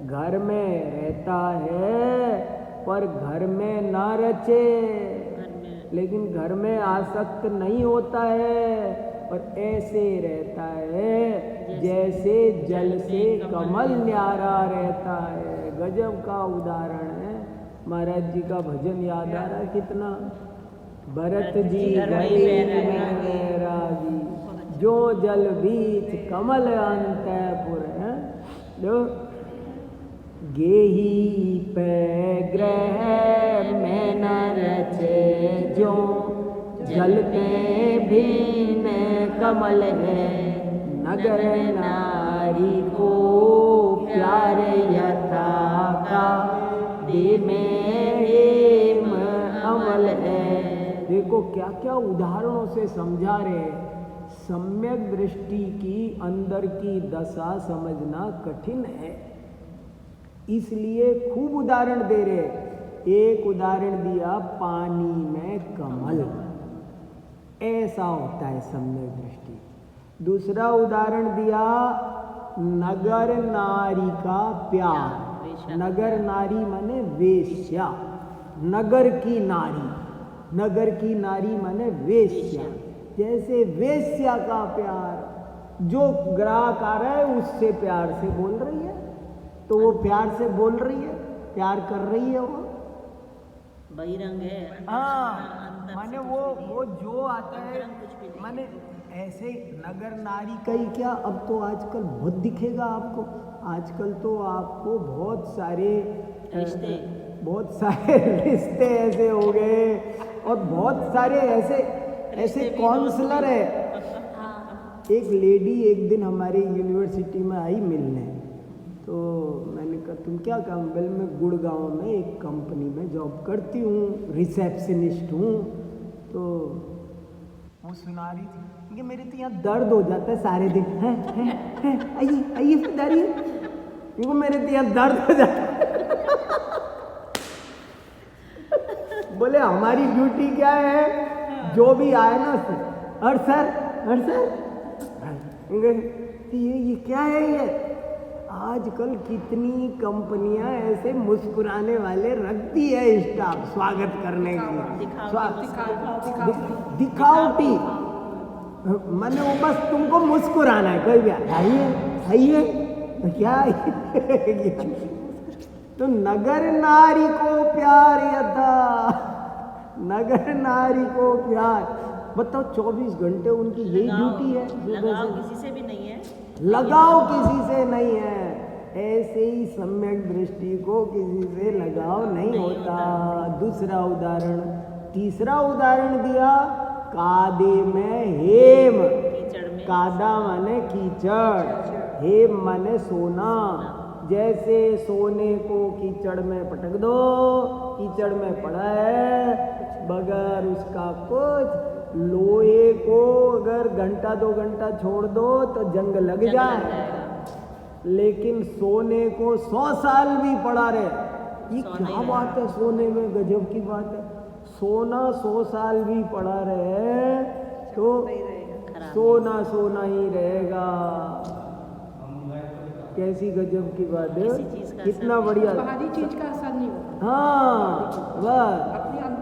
घर में रहता है पर घर में ना रचे, लेकिन घर में आसक्त नहीं होता है, और ऐसे रहता है जैसे जल से कमल न्यारा रहता है। गजब का उदाहरण है। महाराज जी का भजन याद आ रहा है कितना, भरत जी गए में वैरागी, जो जल बीच कमल अंतपुर है। जो गेही पे ग्रह में न रचे, जो जलते भीन कमल है। नगर नारी को प्यार यथा का, दे में हेम अमल है। देखो क्या क्या उदाहरणों से समझा रहे। सम्यक दृष्टि की अंदर की दशा समझना कठिन है, इसलिए खूब उदाहरण दे रहे। एक उदाहरण दिया पानी में कमल, ऐसा होता है सम्यक दृष्टि। दूसरा उदाहरण दिया नगर नारी का प्यार। नगर नारी माने वेश्या, नगर की नारी, नगर की नारी माने वेश्या। जैसे वेश्या का प्यार, जो ग्राहक आ रहा है उससे प्यार से बोल रही है, तो वो प्यार से बोल रही है, प्यार कर रही है वो बहिरंग है। हाँ, माने वो जो आता है, माने ऐसे नगर नारी का ही क्या, अब तो आजकल बहुत दिखेगा आपको। आजकल तो आपको बहुत सारे रिश्ते, बहुत सारे रिश्ते ऐसे हो गए, और बहुत सारे ऐसे काउंसलर है। एक लेडी एक दिन हमारी यूनिवर्सिटी में आई मिलने, तो मैंने कहा तुम क्या काम? बोले मैं गुड़गांव में एक कंपनी में जॉब करती हूँ, रिसेप्शनिस्ट हूँ। तो वो सुना रही थी कि मेरे तो यहाँ दर्द हो जाता है सारे दिन। आइए आइए सुधारिए, क्योंकि मेरे तो यहाँ दर्द हो जाता है। बोले हमारी ड्यूटी क्या है, जो भी आए ना और सर ये क्या है ये? आजकल कितनी कंपनियां ऐसे मुस्कुराने वाले रखती है स्टाफ स्वागत करने के लिए, दिखावटी। मैंने वो बस तुमको मुस्कुराना है, कोई भी आइए तो क्या तो नगर नारी को प्यार यथा, नगर नारी को प्यार। बताओ 24 घंटे उनकी यही ड्यूटी है। लगाव किसी से भी नहीं है, लगाव किसी से नहीं है। ऐसे ही सम्यक दृष्टि को किसी से लगाव नहीं होता। दूसरा उदाहरण, तीसरा उदाहरण दिया कादे में हेम। कादा माने कीचड़, हेम माने सोना। जैसे सोने को कीचड़ में पटक दो, कीचड़ में पड़ा है, बगैर उसका कुछ। लोहे को अगर घंटा 2 घंटा छोड़ दो तो जंग लग जाए, लेकिन सोने को 100 साल भी पड़ा रहे। ये क्या बात है, सोने में गजब की बात है। सोना 100 साल भी पड़ा रहे तो सोना सोना ही रहेगा। कैसी गजब की बात है, कितना बढ़िया। बाहरी चीज का असर नहीं होता। हाँ बस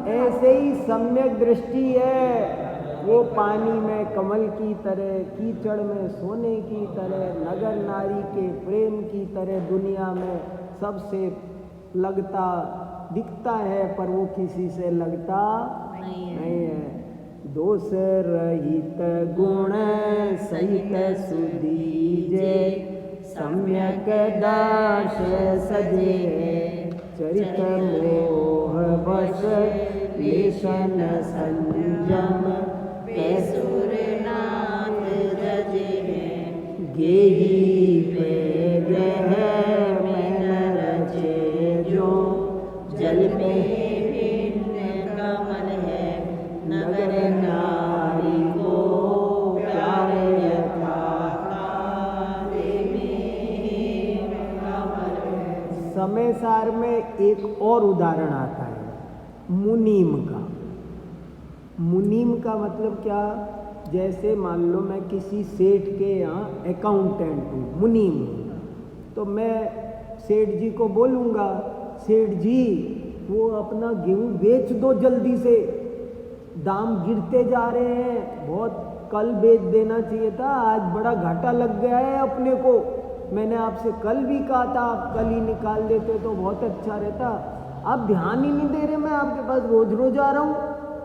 ऐसे ही सम्यक दृष्टि है। वो पानी में कमल की तरह, कीचड़ में सोने की तरह, नगर नारी के प्रेम की तरह दुनिया में सबसे लगता दिखता है, पर वो किसी से लगता नहीं है। दोष रहित गुण सहित सुदीजे, सम्यक दास सजे। चरित मोह वश लेशन संयम, पैसुर नाथ रजे। गेही पे ग्रह में न रचे, जो जल में भिन्न कमल है। नगर नारी को प्यार यथा, समय सार में एक और उदाहरण आता है मुनीम का। मुनीम का मतलब क्या? जैसे मान लो मैं किसी सेठ के यहाँ अकाउंटेंट हूँ, मुनीम हूँ, तो मैं सेठ जी को बोलूँगा, सेठ जी वो अपना गेहूँ बेच दो जल्दी से, दाम गिरते जा रहे हैं, बहुत कल बेच देना चाहिए था, आज बड़ा घाटा लग गया है अपने को। मैंने आपसे कल भी कहा था, आप कल ही निकाल देते तो बहुत अच्छा रहता। आप ध्यान ही नहीं दे रहे, मैं आपके पास रोज रोज आ रहा हूँ,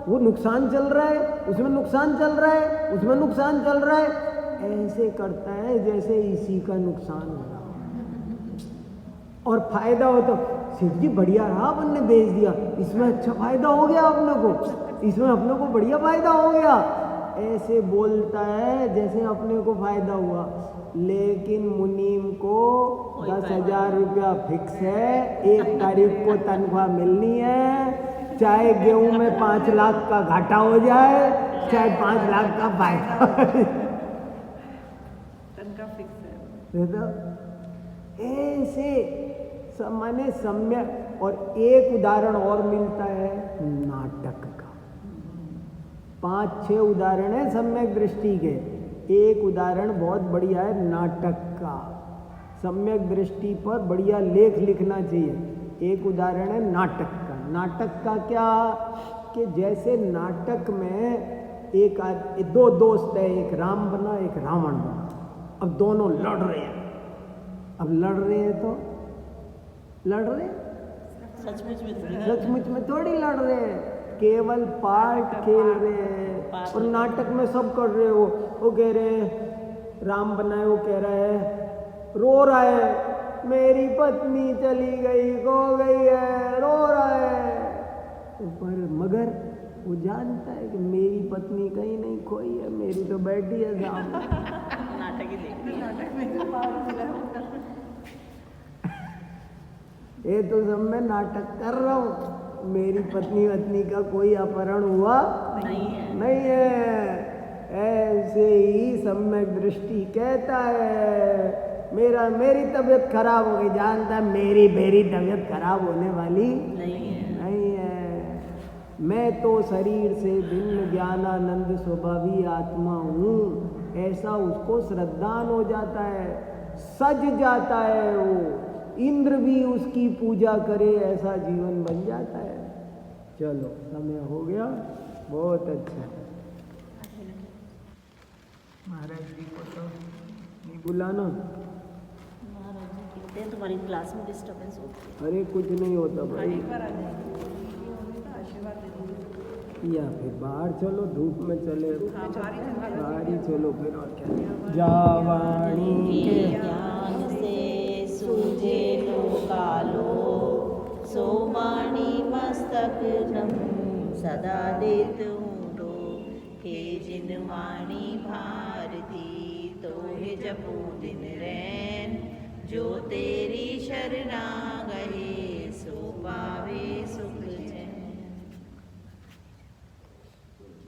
वो नुकसान चल रहा है, उसमें नुकसान चल रहा है, उसमें नुकसान चल रहा है। ऐसे करता है जैसे इसी का नुकसान हो रहा और फायदा हो तो सेठ जी बढ़िया रहा, अपन ने बेच दिया, इसमें अच्छा फायदा हो गया अपने को, इसमें अपने को बढ़िया फायदा हो गया। ऐसे बोलता है जैसे अपने को फायदा हुआ, लेकिन मुनीम को 10,000 रुपया फिक्स है, 1 तारीख को तनख्वाह मिलनी है, चाहे गेहूं में 5 लाख का घाटा हो जाए, चाहे 5 लाख का फायदा। तनख्वाह फिक्स है। तो ऐसे माने सम्यक। और एक उदाहरण और मिलता है नाटक का, 5-6 उदाहरण है सम्यक दृष्टि के, एक उदाहरण बहुत बढ़िया है नाटक का। सम्यक दृष्टि पर बढ़िया लेख लिखना चाहिए। एक उदाहरण है नाटक का। नाटक का क्या कि जैसे नाटक में दो दोस्त है, एक राम बना एक रावण बना, अब दोनों लड़ रहे हैं। अब लड़ रहे हैं तो लड़ रहे हैं, सचमुच में थोड़ी लड़ रहे हैं, केवल पार्ट खेल रहे हैं। और नाटक में सब कर रहे हो, वो कह रहे हैं राम बनाए, वो कह रहा है रो रहा है मेरी पत्नी चली गई, खो गई है, रो रहा है। पर मगर वो जानता है कि मेरी पत्नी कहीं नहीं खोई है, मेरी तो बैठी है सामने। नाटक ही देखती है। नाटक में ये तो सब मैं नाटक कर रहा हूँ, मेरी पत्नी का कोई अपहरण हुआ नहीं है। ऐसे ही सम्यक दृष्टि कहता है मेरी तबीयत खराब हो गई, जानता है मेरी तबीयत खराब होने वाली नहीं है। मैं तो शरीर से भिन्न ज्ञानानंद स्वभावी आत्मा हूँ, ऐसा उसको श्रद्धान हो जाता है, सज जाता है। वो इंद्र भी उसकी पूजा करे, ऐसा जीवन बन जाता है। चलो समय हो गया, बहुत अच्छा। महाराज जी को तो नहीं बुलाना। महाराज जी कहते हैं तुम्हारी क्लास में डिस्टर्बेंस होती है। अरे कुछ नहीं होता भाई, एक बार आ जाएंगे, आशीर्वाद दे देंगे। या फिर बाहर चलो, धूप में चले, हाँ, बाहर ही चलो फिर, और क्या। जावाणी के ज्ञान से सूझे लोकालो, सोमाणी मस्तक नम सदा देत हूँ। हे जिन वाणी भारती तो हे जपू दिन रैन, जो तेरी शरणा